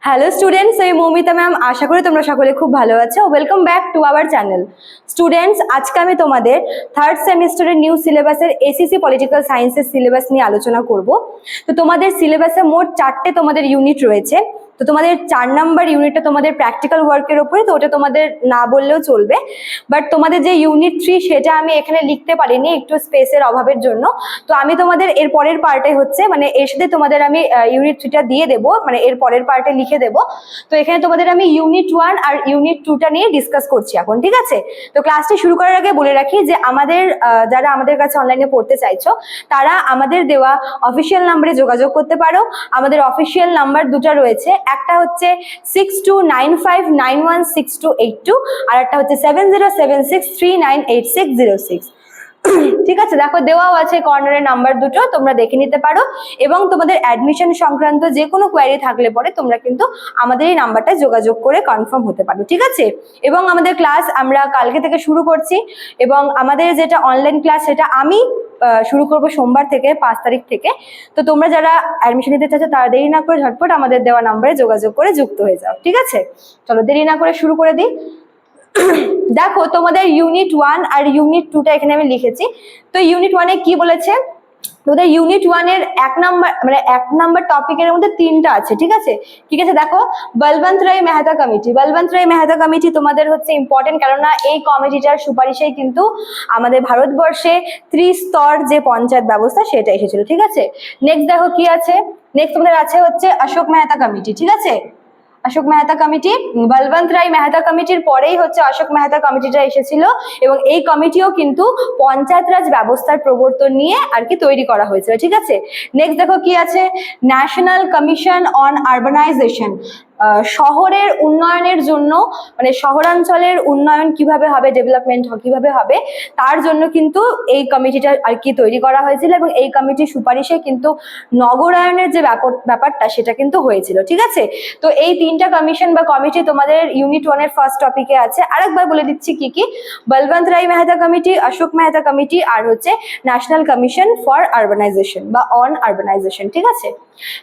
Hello students, আমি Moumita ma'am. আশা করি তোমরা সকলে খুব ভালো আছো। Welcome back to our channel. Students, আজকে আমি তোমাদের থার্ড সেমিস্টারের নিউ সিলেবাসের এসিসি পলিটিক্যাল সায়েন্সের সিলেবাস নিয়ে আলোচনা করব। তো তোমাদের সিলেবাসে মোট 4টে তোমাদের ইউনিট রয়েছে। তো তোমাদের 4 নাম্বার ইউনিটটা তোমাদের প্র্যাকটিক্যাল ওয়ার্কের ওপরে, তো ওটা তোমাদের না বললেও চলবে। বাট তোমাদের যে ইউনিট 3 সেটা আমি এখানে লিখতে পারিনি একটু স্পেসের অভাবের জন্য। তো আমি তোমাদের এর পরের পার্টে হচ্ছে মানে এর সাথে তোমাদের আমি ইউনিট 3টা দিয়ে দেবো, মানে এর পরের পার্টে লিখে দেবো। তো এখানে তোমাদের আমি ইউনিট 1 আর ইউনিট 2টা নিয়ে ডিসকাস করছি এখন, ঠিক আছে? তো ক্লাসটি শুরু করার আগে বলে রাখি যে আমাদের যারা আমাদের কাছে অনলাইনে পড়তে চাইছো তারা আমাদের দেওয়া অফিসিয়াল নাম্বারে যোগাযোগ করতে পারো। আমাদের অফিসিয়াল নাম্বার দুটো রয়েছে, একটা হচ্ছে 6295916282 আর একটা হচ্ছে 7076398606। ঠিক আছে, দেখো দেওয়াও আছে কর্নারের নাম্বার দুটো, তোমরা দেখে নিতে পারো। এবং তোমাদের অ্যাডমিশন সংক্রান্ত যে কোনো কোয়ারি থাকলে পরে তোমরা কিন্তু আমাদের এই নাম্বারটা যোগাযোগ করে কনফার্ম হতে পারো, ঠিক আছে? এবং আমাদের ক্লাস আমরা কালকে থেকে শুরু করছি, এবং আমাদের যেটা অনলাইন ক্লাস সেটা আমি শুরু করব সোমবার থেকে 5 তারিখ থেকে। তো তোমরা যারা অ্যাডমিশন নিতে চাচ্ছ তারা দেরি না করে ঝটপট আমাদের দেওয়া নাম্বারে যোগাযোগ করে যুক্ত হয়ে যাও, ঠিক আছে? চলো দেরি না করে শুরু করে দিই। দেখো তোমাদের ইউনিট 1 আর ইউনিট 2টা এখানে আমি লিখেছি। তো ইউনিট 1 এ কি বলেছে? তোদের ইউনিট 1 এর এক নাম্বার টপিকের মধ্যে 3টা আছে, ঠিক আছে? ঠিক আছে, দেখো বলবন্ত রায় মেহতা কমিটি। বলবন্ত রায় মেহতা কমিটি তোমাদের হচ্ছে ইম্পর্টেন্ট, কেননা এই কমিটিটার সুপারিশেই কিন্তু আমাদের ভারতবর্ষে ত্রিস্তর যে পঞ্চায়েত ব্যবস্থা সেটা এসেছিল, ঠিক আছে? নেক্সট দেখো কি আছে, নেক্সট তোমাদের আছে হচ্ছে অশোক মেহতা কমিটি, ঠিক আছে? অশোক মেহতা কমিটি, বলবন্ত রায় মেহতা কমিটির পরেই হচ্ছে অশোক মেহতা কমিটিটা এসেছিল, এবং এই কমিটিও কিন্তু পঞ্চায়েত রাজ ব্যবস্থার প্রবর্তন নিয়ে আর কি তৈরি করা হয়েছিল, ঠিক আছে? নেক্সট দেখো কি আছে, ন্যাশনাল কমিশন অন আরবানাইজেশন। শহরের উন্নয়নের জন্য, মানে শহরাঞ্চলের উন্নয়ন কিভাবে হবে, ডেভেলপমেন্ট কিভাবে হবে, তার জন্য কিন্তু এই কমিটিটা আর কি তৈরি করা হয়েছিল, এবং এই কমিটির সুপারিশে কিন্তু নগরায়নের যে ব্যাপারটা সেটা কিন্তু হয়েছিল, ঠিক আছে? তো এই 3টা কমিশন বা কমিটি তোমাদের ইউনিট 1 এর ফার্স্ট টপিকে আছে। আরেকবার বলে দিচ্ছি কি কি: বলবন্ত রায় মেহতা কমিটি, অশোক মেহতা কমিটি, আর হচ্ছে ন্যাশনাল কমিশন ফর আরবানাইজেশন বা অন আরবানাইজেশন, ঠিক আছে?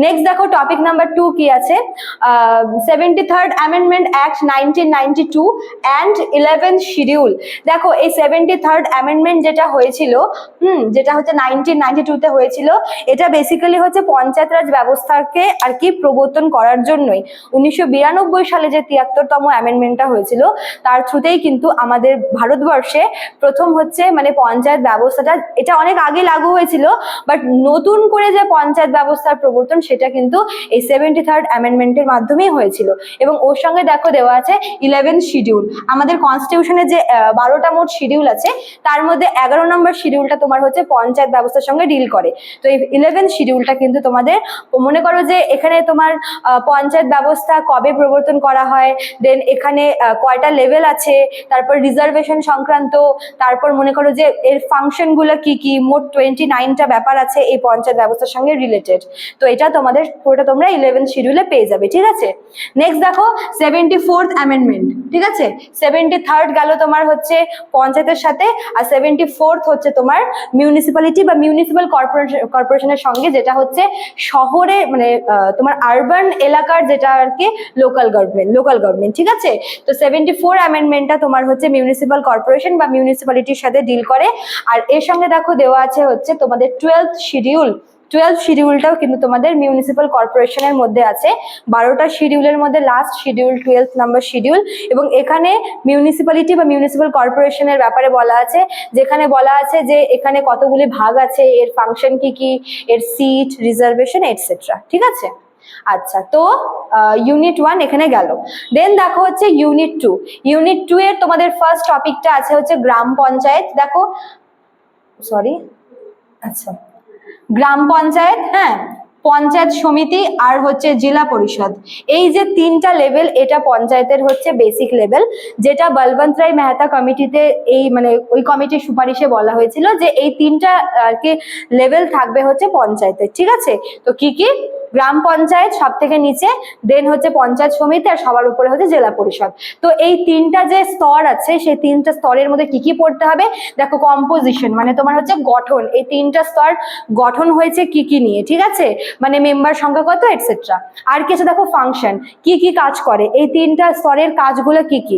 নেক্সট দেখো টপিক নাম্বার 2 কি আছে, 73rd amendment act 1992 and 11th schedule. দেখো এই 73rd অ্যামেন্ডমেন্ট যেটা হয়েছিল, যেটা হচ্ছে 1992 তে হয়েছিল, এটা বেসিক্যালি হচ্ছে পঞ্চায়েত রাজ ব্যবস্থাকে আর কি প্রবর্তন করার জন্যই 1992 সালে যে 73তম অ্যামেন্ডমেন্টটা হয়েছিল তার থ্রুতেই কিন্তু আমাদের ভারতবর্ষে প্রথম হচ্ছে মানে পঞ্চায়েত ব্যবস্থাটা, এটা অনেক আগে লাগু হয়েছিল, বাট নতুন করে যে পঞ্চায়েত ব্যবস্থার প্রবর্তন সেটা কিন্তু এই 73rd অ্যামেন্ডমেন্টের মাধ্যমেই হয়েছিল। এবং ওর সঙ্গে দেখো দেওয়া আছে 11th শিডিউল। আমাদের কনস্টিটিউশনে যে 12টা মোট শিডিউল আছে তার মধ্যে 11 নম্বর শিডিউলটা তোমার হচ্ছে পঞ্চায়েত ব্যবস্থার সঙ্গে ডিল করে। তো এই 11th শিডিউলটা কিন্তু তোমাদের মনে করো যে এখানে তোমার পঞ্চায়েত ব্যবস্থা কবে প্রবর্তন করা হয়, দেন এখানে কয়টা লেভেল আছে, তারপর রিজার্ভেশন সংক্রান্ত, তারপর মনে করো যে এর ফাংশনগুলো কি কি, মোট 29টা ব্যাপার আছে এই পঞ্চায়েত ব্যবস্থার সঙ্গে রিলেটেড। তো এটা তোমাদের পুরোটা তোমরা 11th শিডিউলে পেয়ে যাবে, ঠিক আছে? নেক্সট দেখো 74th অ্যামেন্ডমেন্ট, ঠিক আছে? 73rd গেল তোমার হচ্ছে পঞ্চায়েতের সাথে, আর 74th হচ্ছে তোমার মিউনিসিপ্যালিটি বা মিউনিসিপ্যাল কর্পোরেশনের সঙ্গে, যেটা হচ্ছে শহরে মানে তোমার আরবান এলাকার যেটা আর কি লোকাল গভর্নমেন্ট, ঠিক আছে? তো 74 অ্যামেন্ডমেন্টটা তোমার হচ্ছে মিউনিসিপ্যাল কর্পোরেশন বা মিউনিসিপ্যালিটির সাথে ডিল করে। আর এর সঙ্গে দেখো দেওয়া আছে হচ্ছে তোমাদের 12th শিডিউল। 12th শিডিউলটাও কিন্তু তোমাদের মিউনিসিপ্যাল কর্পোরেশনের মধ্যে আছে। 12টা শিডিউলের মধ্যে last schedule 12th number schedule, এবং এখানে মিউনিসিপ্যালিটি বা মিউনিসিপ্যাল কর্পোরেশনের ব্যাপারে বলা আছে, যেখানে বলা আছে যে এখানে কতগুলি ভাগ আছে, এর ফাংশন কি কি, এর সিট, রিজার্ভেশন এটসেট্রা, ঠিক আছে? আচ্ছা, তো ইউনিট 1 এখানে গেল। দেন দেখো হচ্ছে ইউনিট 2। ইউনিট 2 এর তোমাদের ফার্স্ট টপিকটা আছে হচ্ছে গ্রাম পঞ্চায়েত। দেখো আচ্ছা, গ্রাম পঞ্চায়েত, হ্যাঁ, পঞ্চায়েত সমিতি আর হচ্ছে জেলা পরিষদ, এই যে 3টা লেভেল, এটা পঞ্চায়েতের হচ্ছে বেসিক লেভেল, যেটা বলবন্ত রায় মেহতা কমিটিতে এই মানে ওই কমিটির সুপারিশে বলা হয়েছিল যে এই 3টা আর কি লেভেল থাকবে হচ্ছে পঞ্চায়েতের, ঠিক আছে? তো কি কি? গ্রাম পঞ্চায়েত সব থেকে নিচে, দেন হচ্ছে পঞ্চায়েত সমিতি, আর সবার উপরে হচ্ছে জেলা পরিষদ। তো এই তিনটা যে স্তর আছে সেই তিনটা স্তরের মধ্যে কি কি পড়তে হবে দেখো, কম্পোজিশন মানে তোমার হচ্ছে গঠন, এই তিনটা স্তর গঠন হয়েছে কি কি নিয়ে, ঠিক আছে, মানে মেম্বার সংখ্যা কত এটসেট্রা। আর কি আছে দেখো, ফাংশন কি কি কাজ করে, এই তিনটা স্তরের কাজগুলো কি কি,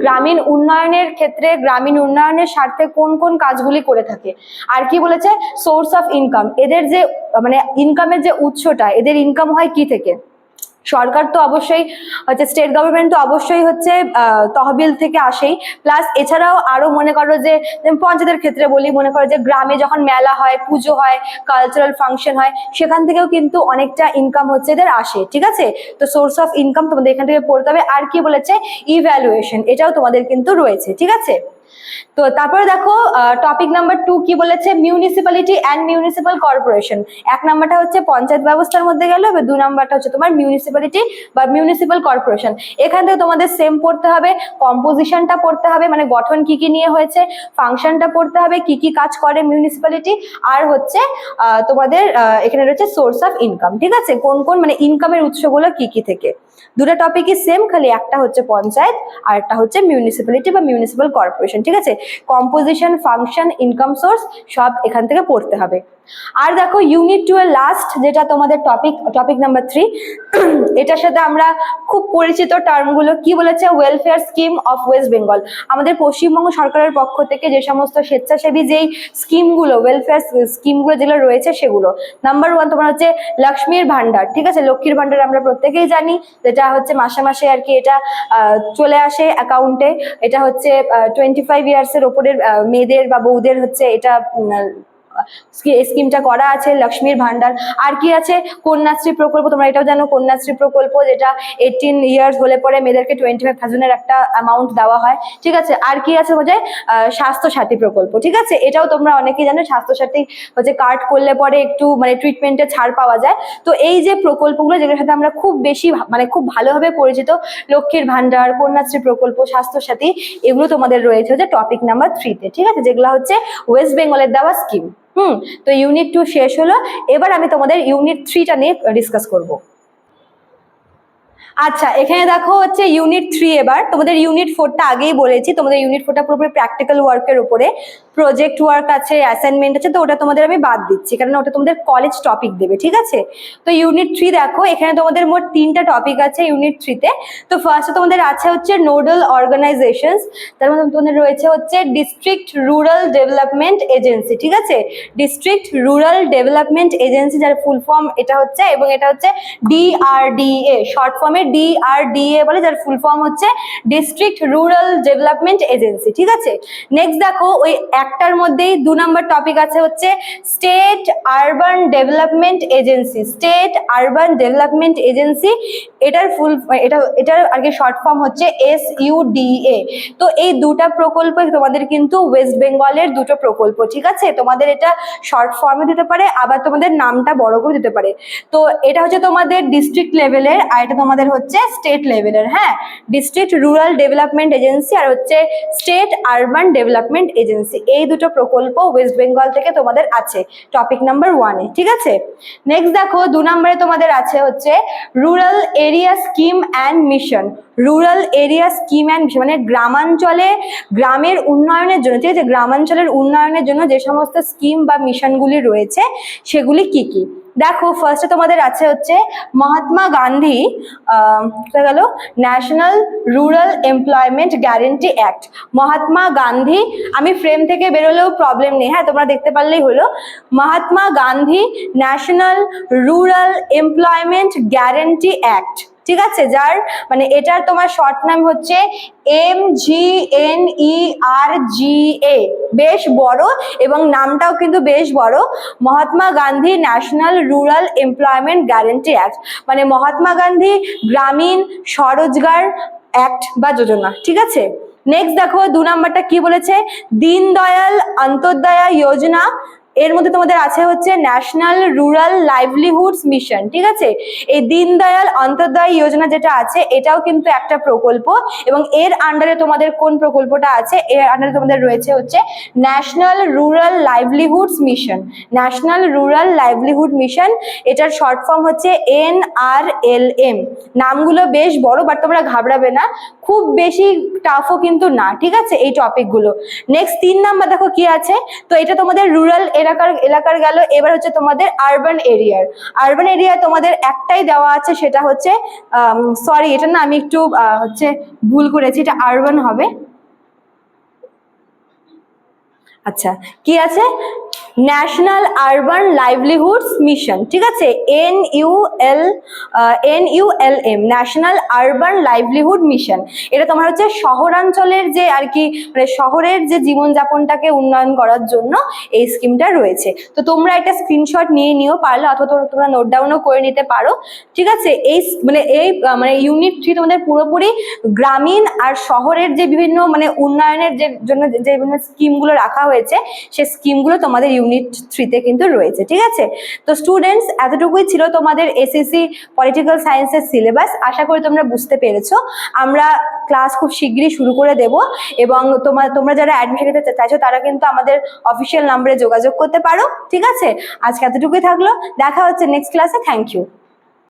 গ্রামীণ উন্নয়নের ক্ষেত্রে গ্রামীণ উন্নয়নের স্বার্থে কোন কোন কাজগুলি করে থাকে। আর কি বলেছে, সোর্স অফ ইনকাম, এদের যে মানে ইনকামের যে উৎসটা, এদের ইনকাম হয় কি থেকে, সরকার তো অবশ্যই হচ্ছে, স্টেট গভর্নমেন্ট তো অবশ্যই হচ্ছে তহবিল থেকে আসেই, প্লাস এছাড়াও আরো মনে করো যে পঞ্চায়েতের ক্ষেত্রে বলি, মনে করো যে গ্রামে যখন মেলা হয়, পুজো হয়, কালচারাল ফাংশন হয়, সেখান থেকেও কিন্তু অনেকটা ইনকাম হচ্ছে এদের আসে, ঠিক আছে। তো সোর্স অফ ইনকাম তোমাদের এখান থেকে পড়তে হবে। আর কি বলেছে, ইভ্যালুয়েশন, এটাও তোমাদের কিন্তু রয়েছে, ঠিক আছে। তো তারপরে দেখো টপিক নাম্বার 2 কি বলেছে, মিউনিসিপ্যালিটি অ্যান্ড মিউনিসিপ্যাল কর্পোরেশন। এক নাম্বারটা হচ্ছে পঞ্চায়েত ব্যবস্থার মধ্যে গেল, এবার 2 নাম্বারটা হচ্ছে তোমার মিউনিসিপ্যালিটি বা মিউনিসিপ্যাল কর্পোরেশন। এখান থেকে তোমাদের সেম পড়তে হবে, কম্পোজিশনটা পড়তে হবে, মানে গঠন কি কি নিয়ে হয়েছে, ফাংশনটা পড়তে হবে, কি কি কাজ করে মিউনিসিপ্যালিটি, আর হচ্ছে তোমাদের এখানে রয়েছে সোর্স অফ ইনকাম, ঠিক আছে, কোন কোন মানে ইনকামের উৎসগুলো কি কি থেকে। দুটো টপিকই সেম, খালি একটা হচ্ছে পঞ্চায়েত আর একটা হচ্ছে মিউনিসিপ্যালিটি বা মিউনিসিপ্যাল কর্পোরেশন, ঠিক আছে। কম্পোজিশন, ফাংশন, ইনকাম সোর্স সব এখান থেকে পড়তে হবে। আর দেখো ইউনিট 2 এর লাস্ট যেটা তোমাদের টপিক নাম্বার 3, এটার সাথে আমরা খুব পরিচিত টার্মগুলো, কি বলেছে, welfare scheme of West Bengal. আমাদের পশ্চিমবঙ্গ সরকারের পক্ষ থেকে যে সমস্ত স্বেচ্ছাসেবী যেই স্কিমগুলো, ওয়েলফেয়ার স্কিমগুলো যেগুলো রয়েছে সেগুলো, নাম্বার 1 তোমার হচ্ছে লক্ষ্মীর ভান্ডার, ঠিক আছে। লক্ষ্মীর ভান্ডার আমরা প্রত্যেকেই জানি, যেটা হচ্ছে মাসে মাসে আর কি এটা চলে আসে অ্যাকাউন্টে। এটা হচ্ছে 25 ইয়ার্সের ওপরের মেয়েদের বা বউদের হচ্ছে এটা স্কিমটা করা আছে, লক্ষ্মীর ভান্ডার। আর কি আছে, কন্যাশ্রী প্রকল্প, তোমরা এটাও জানো, কন্যাশ্রী প্রকল্প যেটা 18 ইয়ার্স হলে পরে মেয়েদেরকে 25,000 এর একটা অ্যামাউন্ট দেওয়া হয়, ঠিক আছে। আর কি আছে হচ্ছে স্বাস্থ্য সাথী প্রকল্প, ঠিক আছে, এটাও তোমরা অনেকেই জানো, স্বাস্থ্য সাথী হচ্ছে কার্ড করলে পরে একটু মানে ট্রিটমেন্টে ছাড় পাওয়া যায়। তো এই যে প্রকল্পগুলো যেগুলোর সাথে আমরা খুব বেশি মানে খুব ভালোভাবে পরিচিত, লক্ষ্মীর ভান্ডার, কন্যাশ্রী প্রকল্প, স্বাস্থ্য সাথী, এগুলো তোমাদের রয়েছে হচ্ছে টপিক নাম্বার 3 তে, ঠিক আছে, যেগুলো হচ্ছে ওয়েস্ট বেঙ্গলের দেওয়া স্কিম। তো ইউনিট 2 শেষ হলো, এবার আমি তোমাদের ইউনিট 3টা নিয়ে ডিসকাস করব। আচ্ছা, এখানে দেখো হচ্ছে ইউনিট 3, এবার তোমাদের ইউনিট 4টা আগেই বলেছি, তোমাদের ইউনিট 4টা পুরোপুরি প্র্যাকটিক্যাল ওয়ার্কের উপরে, প্রজেক্ট ওয়ার্ক আছে, অ্যাসাইনমেন্ট আছে, তো ওটা তোমাদের আমি বাদ দিচ্ছি, কারণ ওটা তোমাদের কলেজ টপিক দেবে, ঠিক আছে। তো ইউনিট 3 দেখো, এখানে তোমাদের মোট 3টা টপিক আছে ইউনিট 3 তে। তো ফার্স্টে তোমাদের আছে হচ্ছে নোডাল অর্গানাইজেশনস, তার মধ্যে তোমাদের রয়েছে হচ্ছে ডিস্ট্রিক্ট রুরাল ডেভেলপমেন্ট এজেন্সি, ঠিক আছে, ডিস্ট্রিক্ট রুরাল ডেভেলপমেন্ট এজেন্সি, যার ফুল ফর্ম এটা হচ্ছে, এবং এটা হচ্ছে DRDA, শর্ট ফর্মে DRDA বলে, যার ফুল ফর্ম হচ্ছে ডিস্ট্রিক্ট রুরাল ডেভেলপমেন্ট এজেন্সি, ঠিক আছে। নেক্সট দেখো, ওই একটার মধ্যেই 2 নম্বর টপিক আছে হচ্ছে state urban development agency, state urban development agency, এটার এটার আগে শর্ট ফর্ম হচ্ছে SUDA। তো এই দুটা প্রকল্প তোমাদের কিন্তু ওয়েস্ট বেঙ্গলের দুটো প্রকল্প, ঠিক আছে। তোমাদের এটা শর্ট ফর্মে দিতে পারে, আবার তোমাদের নামটা বড় করে দিতে পারে। তো এটা হচ্ছে তোমাদের ডিস্ট্রিক্ট লেভেলের, আর এটা তোমাদের হচ্ছে স্টেট লেভেলের, হ্যাঁ, ডিস্ট্রিক্ট রুরাল ডেভেলপমেন্ট এজেন্সি আর হচ্ছে স্টেট আরবান ডেভেলপমেন্ট এজেন্সি, এই দুটো প্রকল্প ওয়েস্ট বেঙ্গল থেকে তোমাদের আছে টপিক নাম্বার 1 এ, ঠিক আছে। নেক্সট দেখো 2 নম্বরে তোমাদের আছে হচ্ছে rural area scheme and mission, rural area scheme and mission মানে গ্রামাঞ্চলে গ্রামের উন্নয়নের জন্য, ঠিক আছে, গ্রামাঞ্চলের উন্নয়নের জন্য যে সমস্ত স্কিম বা মিশনগুলি রয়েছে সেগুলি কি কি। দেখো ফার্স্টে তোমাদের আছে হচ্ছে মহাত্মা গান্ধী গেল national rural employment guarantee act, Mahatma Gandhi, আমি ফ্রেম থেকে বেরোলেও প্রবলেম নেই, হ্যাঁ, তোমরা দেখতে পারলেই হলো, Mahatma Gandhi national rural employment guarantee act, ঠিক আছে, যার মানে এটার তোমার শর্ট নাম হচ্ছে MGNERGA, বেশ বড় এবং নামটাও কিন্তু বেশ বড়, Mahatma Gandhi national rural employment guarantee act, মানে মহাত্মা গান্ধী গ্রামীণ স্বরোজগার অ্যাক্ট বা যোজনা, ঠিক আছে। নেক্সট দেখো 2 নম্বরটা কি বলেছে, দীনদয়াল অন্তোদয়া যোজনা, এর মধ্যে তোমাদের আছে হচ্ছে ন্যাশনাল রুরাল লাইভলিহুডস মিশন, ঠিক আছে। এই দীনদয়াল অন্তোদয় যোজনা যেটা আছে এটাও কিন্তু একটা প্রকল্প, এবং এর আন্ডারে তোমাদের কোন প্রকল্পটা আছে, এর আন্ডারে তোমাদের রয়েছে হচ্ছে national rural livelihoods mission. National rural livelihood mission, এটার শর্ট ফর্ম হচ্ছে NRLM। নামগুলো বেশ বড়, বাট তোমরা ঘাবড়াবে না, খুব বেশি টাফও কিন্তু না, ঠিক আছে এই টপিকগুলো। নেক্সট 3 নাম্বার দেখো কি আছে, তো এটা তোমাদের রুরাল এলাকার গেল। এবার হচ্ছে তোমাদের আরবান এরিয়ার। আরবান এরিয়া তোমাদের একটাই দেওয়া আছে, সেটা হচ্ছে সরি এটা না আমি একটু হচ্ছে ভুল করেছি, এটা আরবান হবে। আচ্ছা কি আছে, ন্যাশনাল আরবান লাইভলিহুডস মিশন, ঠিক আছে, NULM, national urban livelihood mission. এটা তোমার হচ্ছে শহরাঞ্চলের যে আর কি মানে শহরের যে জীবনযাপনটাকে উন্নয়ন করার জন্য এই স্কিমটা রয়েছে। তো তোমরা এটা স্ক্রিনশট নিয়ে নিও পারলে, অথবা তোমরা নোট ডাউনও করে নিতে পারো, ঠিক আছে। এই মানে ইউনিট 3 তোমাদের পুরোপুরি গ্রামীণ আর শহরের যে বিভিন্ন মানে উন্নয়নের যে জন্য যে বিভিন্ন স্কিমগুলো রাখা হয়েছে, সেই স্কিমগুলো তোমাদের ইউনিট 3-তে কিন্তু রয়েছে, ঠিক আছে। তো স্টুডেন্টস, এতটুকুই ছিল তোমাদের এসএসসি পলিটিক্যাল সায়েন্সের সিলেবাস। আশা করি তোমরা বুঝতে পেরেছো। আমরা ক্লাস খুব শীঘ্রই শুরু করে দেব, এবং তোমরা যারা অ্যাডমিশন নিতে চাইছো তারা কিন্তু আমাদের অফিসিয়াল নাম্বারে যোগাযোগ করতে পারো, ঠিক আছে। আজকে এতটুকুই থাকলো, দেখা হচ্ছে নেক্সট ক্লাসে। Thank you.